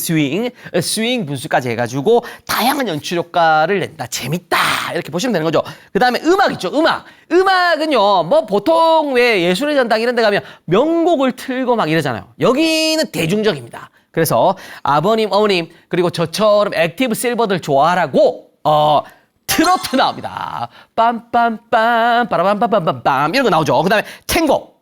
Speaker 1: 분수까지 해가지고 다양한 연출 효과를 낸다. 재밌다. 이렇게 보시면 되는 거죠. 그 다음에 음악 있죠. 음악은요, 보통 왜 예술의 전당 이런 데 가면 명곡을 틀고 막 이러잖아요. 여기는 대중적입니다. 그래서 아버님, 어머님, 그리고 저처럼 액티브 실버들 좋아하라고, 트로트 나옵니다. 빰빰빰, 빠라밤빰빰빰빰, 이런 거 나오죠. 그 다음에 탱고.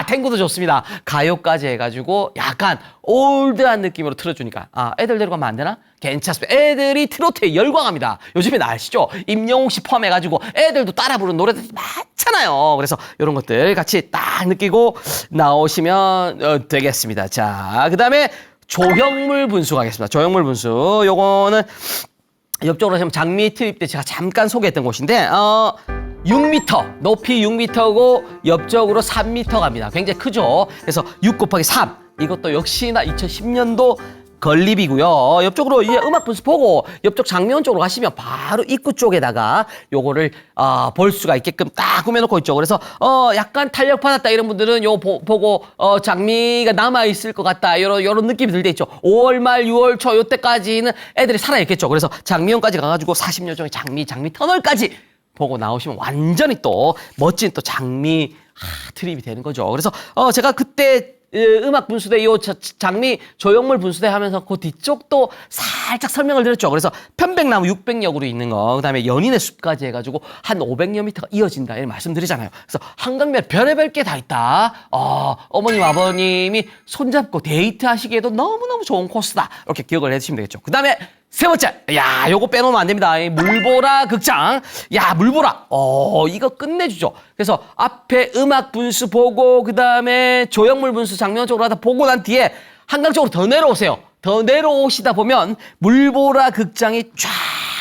Speaker 1: 탱고도 좋습니다. 가요까지 해가지고 약간 올드한 느낌으로 틀어주니까 애들 데려가면 안 되나? 괜찮습니다. 애들이 트로트에 열광합니다. 요즘에 아시죠? 임영웅 씨 포함해가지고 애들도 따라 부르는 노래들이 많잖아요. 그래서 이런 것들 같이 딱 느끼고 나오시면 되겠습니다. 자, 그 다음에 조형물 분수 가겠습니다. 조형물 분수. 요거는 옆쪽으로 하시면 장미 트립 때 제가 잠깐 소개했던 곳인데 6m, 높이 6m고 옆쪽으로 3m 갑니다. 굉장히 크죠. 그래서 6 곱하기 3 이것도 역시나 2010년도 건립이고요. 옆쪽으로 이제 음악 분수 보고 옆쪽 장미원 쪽으로 가시면 바로 입구 쪽에다가 요거를 볼 수가 있게끔 딱 꾸며놓고 있죠. 그래서 약간 탄력 받았다 이런 분들은 요 보고 장미가 남아 있을 것 같다 요런 느낌이 들 때 있죠. 5월 말 6월 초 요때까지는 애들이 살아 있겠죠. 그래서 장미원까지 가가지고 40여 종의 장미 터널까지 보고 나오시면 완전히 또 멋진 또 장미 트립이 되는 거죠. 그래서 제가 그때 음악 분수대 요 장미 조형물 분수대 하면서 그 뒤쪽도 살짝 설명을 드렸죠. 그래서 편백나무 600엽으로 있는 거, 그다음에 연인의 숲까지 해가지고 한 500여 미터가 이어진다 이런 말씀드리잖아요. 그래서 한강변 별의별 게 다 있다. 어머님 아버님이 손잡고 데이트하시기에도 너무너무 좋은 코스다. 이렇게 기억을 해주시면 되겠죠. 그다음에 세 번째, 야, 요거 빼놓으면 안 됩니다. 이 물보라 극장. 야, 물보라. 이거 끝내주죠. 그래서 앞에 음악 분수 보고, 그 다음에 조형물 분수 장면 쪽으로 하다 보고 난 뒤에 한강 쪽으로 더 내려오세요. 더 내려오시다 보면 물보라 극장이 쫙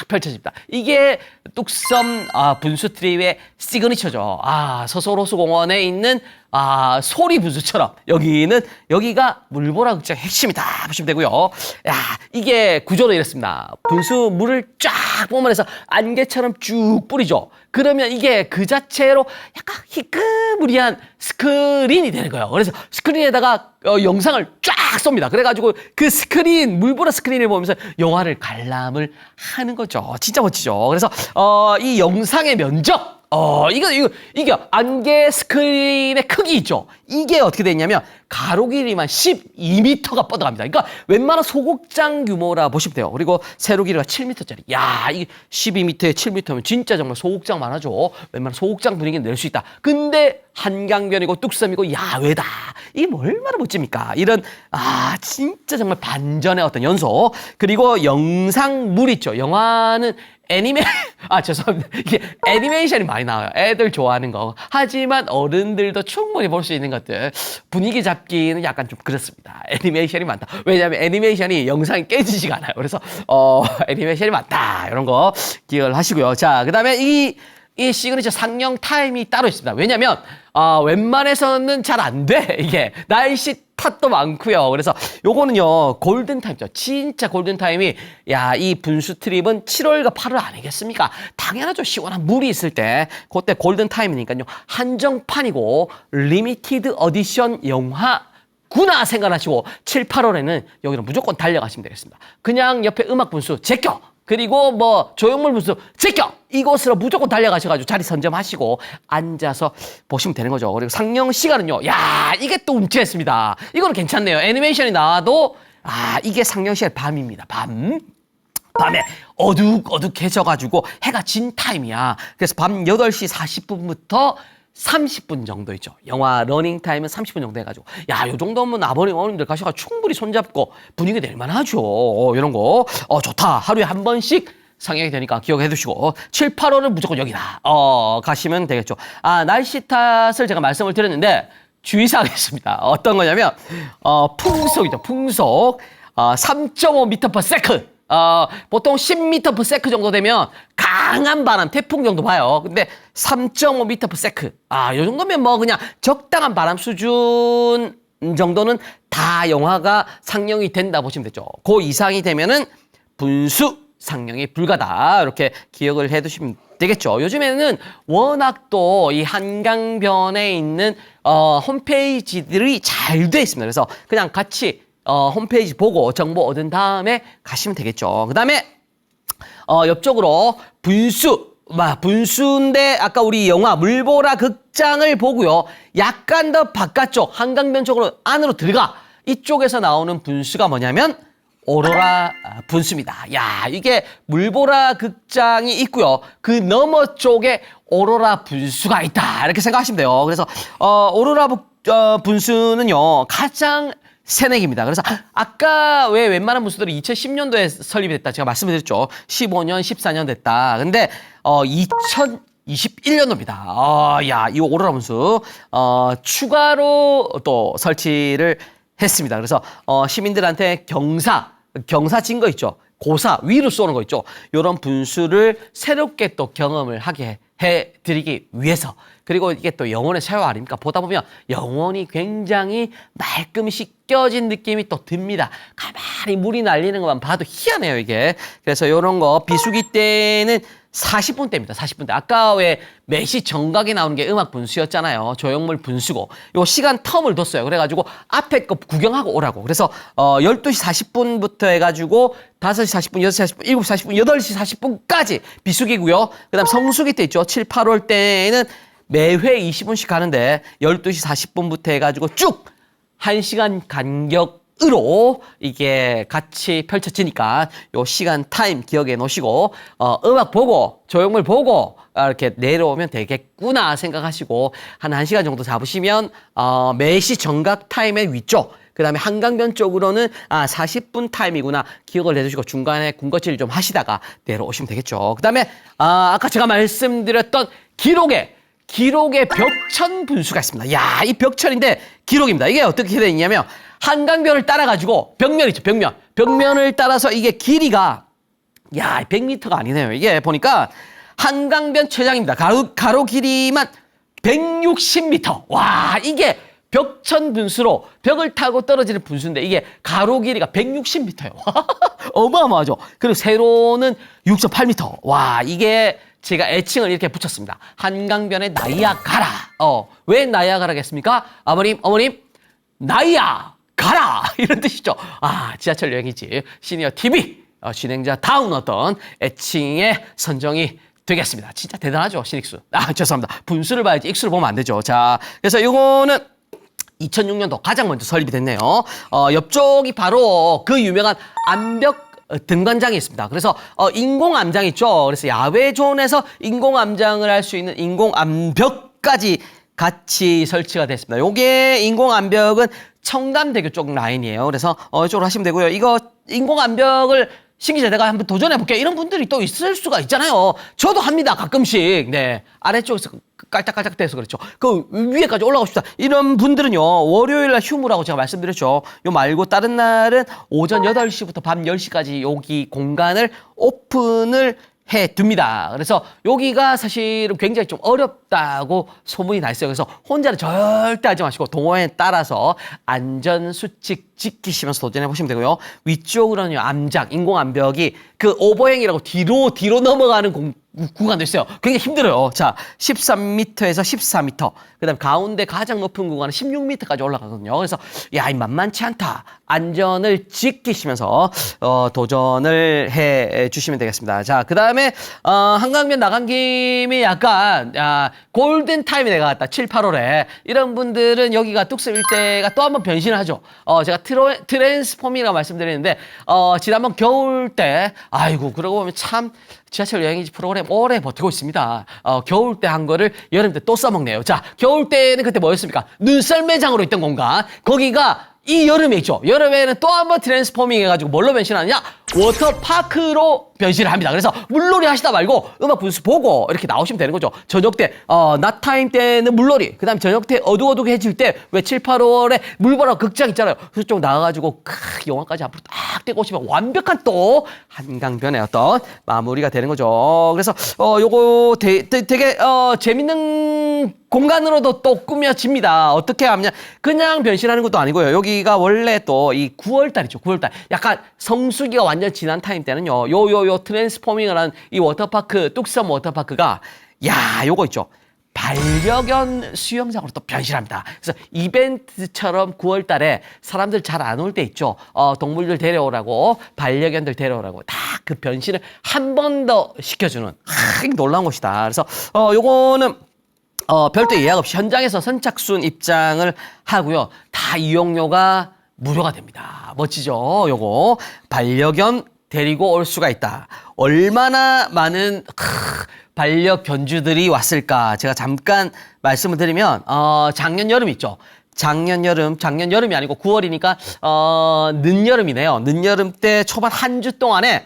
Speaker 1: 펼쳐집니다. 이게 뚝섬 분수 트립의 시그니처죠. 서서호수공원에 있는 소리 분수처럼 여기가 물보라 극장의 핵심이다 보시면 되고요. 야, 이게 구조는 이렇습니다. 분수 물을 쫙 뿜어내서 안개처럼 쭉 뿌리죠. 그러면 이게 그 자체로 약간 희끄무리한 스크린이 되는 거예요. 그래서 스크린에다가 영상을 쫙 쏩니다. 그래가지고 그 스크린, 물보라 스크린을 보면서 영화를 관람을 하는 거죠. 진짜 멋지죠. 그래서 이 영상의 면적, 이게 안개 스크린의 크기 있죠. 이게 어떻게 되냐면 가로 길이만 12m가 뻗어갑니다. 그러니까 웬만한 소극장 규모라 보시면 돼요. 그리고 세로 길이가 7m짜리. 야, 이게 12m에 7m면 진짜 정말 소극장만 하죠. 웬만한 소극장 분위기는 낼 수 있다. 근데 한강변이고 뚝섬이고 야외다. 이게 뭐 얼마나 멋집니까? 이런 진짜 정말 반전의 어떤 연속. 그리고 영상물 있죠. 영화는 죄송합니다. 이게 애니메이션이 많이 나와요. 애들 좋아하는 거. 하지만 어른들도 충분히 볼 수 있는 것들. 분위기 잡기는 약간 좀 그렇습니다. 애니메이션이 많다. 왜냐하면 애니메이션이 영상이 깨지지가 않아요. 그래서, 애니메이션이 많다. 이런 거 기억을 하시고요. 자, 그 다음에 이 시그니처 상영 타임이 따로 있습니다. 왜냐면, 웬만해서는 잘 안 돼. 이게. 날씨 탓도 많고요. 그래서 요거는요, 골든타임이죠. 진짜 골든타임이, 이 분수 트립은 7월과 8월 아니겠습니까? 당연하죠. 시원한 물이 있을 때. 그때 골든타임이니까요. 한정판이고, 리미티드 어디션 영화구나 생각하시고, 7, 8월에는 여기는 무조건 달려가시면 되겠습니다. 그냥 옆에 음악 분수 제껴! 그리고 조형물 분수 제껴! 이곳으로 무조건 달려가셔가지고 자리 선점하시고 앉아서 보시면 되는 거죠. 그리고 상영 시간은요. 야, 이게 또 움찔했습니다. 이거는 괜찮네요. 애니메이션이 나와도 이게 상영 시간 밤입니다. 밤에 어둑어둑해져가지고 해가 진 타임이야. 그래서 밤 8시 40분부터 30분 정도 있죠. 영화 러닝타임은 30분 정도 해가지고 요 정도면 아버님 어머님들 가셔서 충분히 손잡고 분위기 낼만 하죠. 이런 거 좋다. 하루에 한 번씩 상영이 되니까 기억해 두시고 7, 8월은 무조건 여기다 가시면 되겠죠. 날씨 탓을 제가 말씀을 드렸는데 주의사항이 있습니다. 어떤 거냐면 풍속이죠. 풍속 3.5m/s 보통 10m/s 정도 되면 강한 바람, 태풍 정도 봐요. 근데 3.5m/s. 요 정도면 그냥 적당한 바람 수준 정도는 다 영화가 상영이 된다 보시면 되죠. 그 이상이 되면은 분수 상영이 불가다. 이렇게 기억을 해 두시면 되겠죠. 요즘에는 워낙 또 이 한강변에 있는 홈페이지들이 잘 돼 있습니다. 그래서 그냥 같이 홈페이지 보고 정보 얻은 다음에 가시면 되겠죠. 그 다음에 옆쪽으로 분수인데 아까 우리 영화 물보라 극장을 보고요. 약간 더 바깥쪽 한강변 쪽으로 안으로 들어가. 이쪽에서 나오는 분수가 뭐냐면 오로라 분수입니다. 야, 이게 물보라 극장이 있고요. 그 너머 쪽에 오로라 분수가 있다. 이렇게 생각하시면 돼요. 그래서 오로라 분수는요. 가장 새내기입니다. 그래서 아까 왜 웬만한 분수들이 2010년도에 설립이 됐다 제가 말씀을 드렸죠. 15년, 14년 됐다. 근데 2021년도입니다. 이 오로라 분수 추가로 또 설치를 했습니다. 그래서 시민들한테 경사 증거 있죠. 고사 위로 쏘는 거 있죠. 이런 분수를 새롭게 또 경험을 하게 해드리기 위해서. 그리고 이게 또 영혼의 세월 아닙니까? 보다 보면 영혼이 굉장히 말끔히 씻겨진 느낌이 또 듭니다. 가만히 물이 날리는 것만 봐도 희한해요, 이게. 그래서 이런 거 비수기 때는 40분 대입니다. 40분 대. 아까 왜 매시 정각이 나오는 게 음악 분수였잖아요. 조형물 분수고. 요 시간 텀을 뒀어요. 그래가지고 앞에 거 구경하고 오라고. 그래서 12시 40분부터 해가지고 5시 40분, 6시 40분, 7시 40분, 8시 40분까지 비수기고요. 그다음 성수기 때 있죠. 7, 8월 때는 매회 20분씩 가는데 12시 40분부터 해가지고 쭉 1시간 간격으로 이게 같이 펼쳐지니까 요 시간 타임 기억해 놓으시고 음악 보고 조형물 보고 이렇게 내려오면 되겠구나 생각하시고 한 1시간 정도 잡으시면 매시 정각 타임의 위쪽 그다음에 한강변 쪽으로는 40분 타임이구나 기억을 해두시고 중간에 군것질 좀 하시다가 내려오시면 되겠죠. 그다음에 아까 제가 말씀드렸던 기록의 벽천 분수가 있습니다. 야, 이 벽천인데 기록입니다. 이게 어떻게 되냐면 한강변을 따라가지고 벽면 있죠, 벽면. 벽면을 따라서 이게 길이가 100m가 아니네요. 이게 보니까 한강변 최장입니다. 가로 길이만 160m. 와, 이게 벽천 분수로 벽을 타고 떨어지는 분수인데 이게 가로 길이가 160m예요. 어마어마하죠. 그리고 세로는 6.8m. 와, 이게 제가 애칭을 이렇게 붙였습니다. 한강변의 나이아가라. 왜 나이아가라겠습니까? 어머님, 나이아가라! 이런 뜻이죠. 지하철 여행이지. 시니어 TV 진행자 다운 어떤 애칭의 선정이 되겠습니다. 진짜 대단하죠, 신익수. 죄송합니다. 분수를 봐야지 익수를 보면 안 되죠. 자, 그래서 이거는 2006년도 가장 먼저 설립이 됐네요. 옆쪽이 바로 그 유명한 암벽 등반장이 있습니다. 그래서 인공암장 있죠. 그래서 야외존에서 인공암장을 할 수 있는 인공암벽까지 같이 설치가 됐습니다. 요게 인공암벽은 청담대교 쪽 라인이에요. 그래서 이쪽으로 하시면 되고요. 이거 인공암벽을 신기자 내가 한번 도전해볼게. 이런 분들이 또 있을 수가 있잖아요. 저도 합니다. 가끔씩. 네. 아래쪽에서 깔짝깔짝 대서 그렇죠. 그 위에까지 올라가고 싶다. 이런 분들은요. 월요일날 휴무라고 제가 말씀드렸죠. 요 말고 다른 날은 오전 8시부터 밤 10시까지 여기 공간을 오픈을 해둡니다. 그래서 여기가 사실은 굉장히 좀 어렵다고 소문이 나 있어요. 그래서 혼자는 절대 하지 마시고 동호회에 따라서 안전수칙 지키시면서 도전해보시면 되고요. 위쪽으로는요, 암장, 인공암벽이 그 오버행이라고 뒤로 넘어가는 구간도 있어요. 굉장히 힘들어요. 자, 13m에서 14m. 그 다음 가운데 가장 높은 구간은 16m까지 올라가거든요. 그래서, 이 만만치 않다. 안전을 지키시면서, 도전을 해 주시면 되겠습니다. 자, 그 다음에, 한강변 나간 김에 약간, 골든타임에 내가 갔다. 7, 8월에. 이런 분들은 여기가 뚝섬 일대가 또 한 번 변신을 하죠. 제가 트랜스포밍이라고 말씀드리는데, 지난번 겨울 때, 아이고, 그러고 보면 참, 지하철 여행지 프로그램 오래 버티고 있습니다. 겨울 때 한 거를 여름 때 또 써먹네요. 자, 겨울 때는 그때 뭐였습니까? 눈썰매장으로 있던 공간. 거기가 이 여름에 있죠. 여름에는 또 한 번 트랜스포밍 해가지고 뭘로 변신하느냐? 워터파크로 변신을 합니다. 그래서 물놀이 하시다 말고 음악 분수 보고 이렇게 나오시면 되는 거죠. 저녁 때, 낮타임 때는 물놀이. 그 다음에 저녁 때 어둑어둑해질 때 왜 7, 8월에 물보라 극장 있잖아요. 그쪽 나가가지고 영화까지 앞으로 딱 떼고 오시면 완벽한 또 한강변의 어떤 마무리가 되는 거죠. 그래서 요거 되게 재밌는 공간으로도 또 꾸며집니다. 어떻게 하면 그냥 변신하는 것도 아니고요. 여기가 원래 또 이 9월달이죠. 9월달. 약간 성수기가 완전 지난 타임 때는요. 요 트랜스포밍을 한 이 워터파크, 뚝섬 워터파크가 요거 있죠. 반려견 수영장으로 또 변신합니다. 그래서 이벤트처럼 9월 달에 사람들 잘 안 올 때 있죠. 동물들 데려오라고, 반려견들 데려오라고 다 그 변신을 한 번 더 시켜주는 놀라운 곳이다. 그래서 요거는 별도 예약 없이 현장에서 선착순 입장을 하고요. 다 이용료가 무료가 됩니다. 멋지죠? 요거 반려견 데리고 올 수가 있다. 얼마나 많은 반려견주들이 왔을까? 제가 잠깐 말씀을 드리면 작년 여름 있죠. 작년 여름이 아니고 9월이니까 늦여름이네요. 늦여름 때 초반 한 주 동안에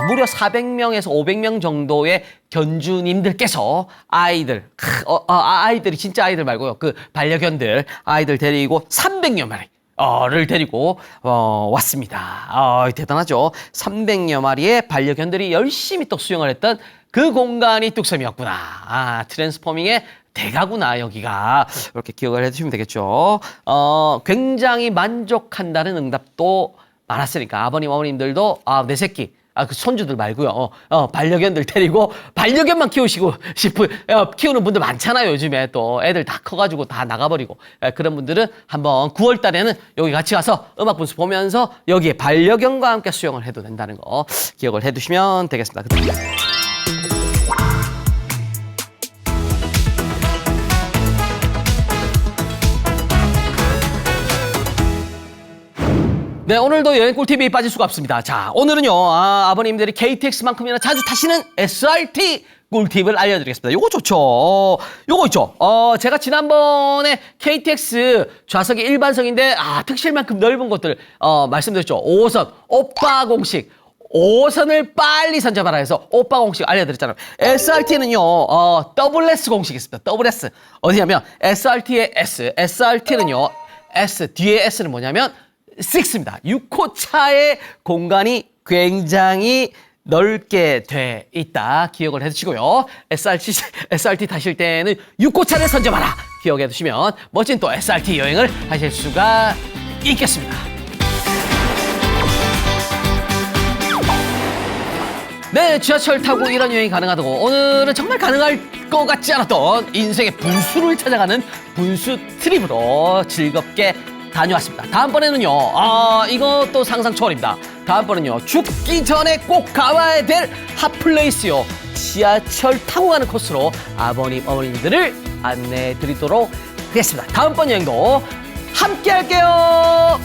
Speaker 1: 무려 400명에서 500명 정도의 견주님들께서 아이들이 진짜 아이들 말고요. 그 반려견들 아이들 데리고 300여 마리 를 데리고 왔습니다. 대단하죠. 300여 마리의 반려견들이 열심히 또 수영을 했던 그 공간이 뚝섬이었구나. 트랜스포밍의 대가구나, 여기가. 이렇게 기억을 해두시면 되겠죠. 굉장히 만족한다는 응답도 많았으니까 아버님, 어머님들도 내 새끼, 그 손주들 말고요. 반려견들 데리고 반려견만 키우시고 키우는 분들 많잖아요. 요즘에 또 애들 다 커가지고 다 나가버리고. 그런 분들은 한번 9월 달에는 여기 같이 가서 음악 분수 보면서 여기에 반려견과 함께 수영을 해도 된다는 거 기억을 해두시면 되겠습니다. 네, 오늘도 여행 꿀팁이 빠질 수가 없습니다. 자, 오늘은요, 아버님들이 KTX만큼이나 자주 타시는 SRT 꿀팁을 알려드리겠습니다. 요거 좋죠. 요거 있죠. 제가 지난번에 KTX 좌석이 일반석인데, 특실만큼 넓은 것들, 말씀드렸죠. 5호선, 오빠 공식. 5호선을 빨리 선점하라 해서 오빠 공식 알려드렸잖아요. SRT는요, 더블 S 공식이 있습니다. 더블 S. 어디냐면, SRT의 S. SRT는요, S, 뒤에 S는 뭐냐면, 6입니다. 6호차의 공간이 굉장히 넓게 돼 있다. 기억을 해두시고요. SRT 타실 때는 6호차를 선점하라. 기억해 두시면 멋진 또 SRT 여행을 하실 수가 있겠습니다. 네, 지하철 타고 이런 여행이 가능하다고. 오늘은 정말 가능할 것 같지 않았던 인생의 분수를 찾아가는 분수 트립으로 즐겁게 다녀왔습니다. 다음번에는요, 이것도 상상 초월입니다. 다음번에는요, 죽기 전에 꼭 가봐야 될 핫플레이스요. 지하철 타고 가는 코스로 아버님, 어머님들을 안내해 드리도록 하겠습니다. 다음번 여행도 함께 할게요.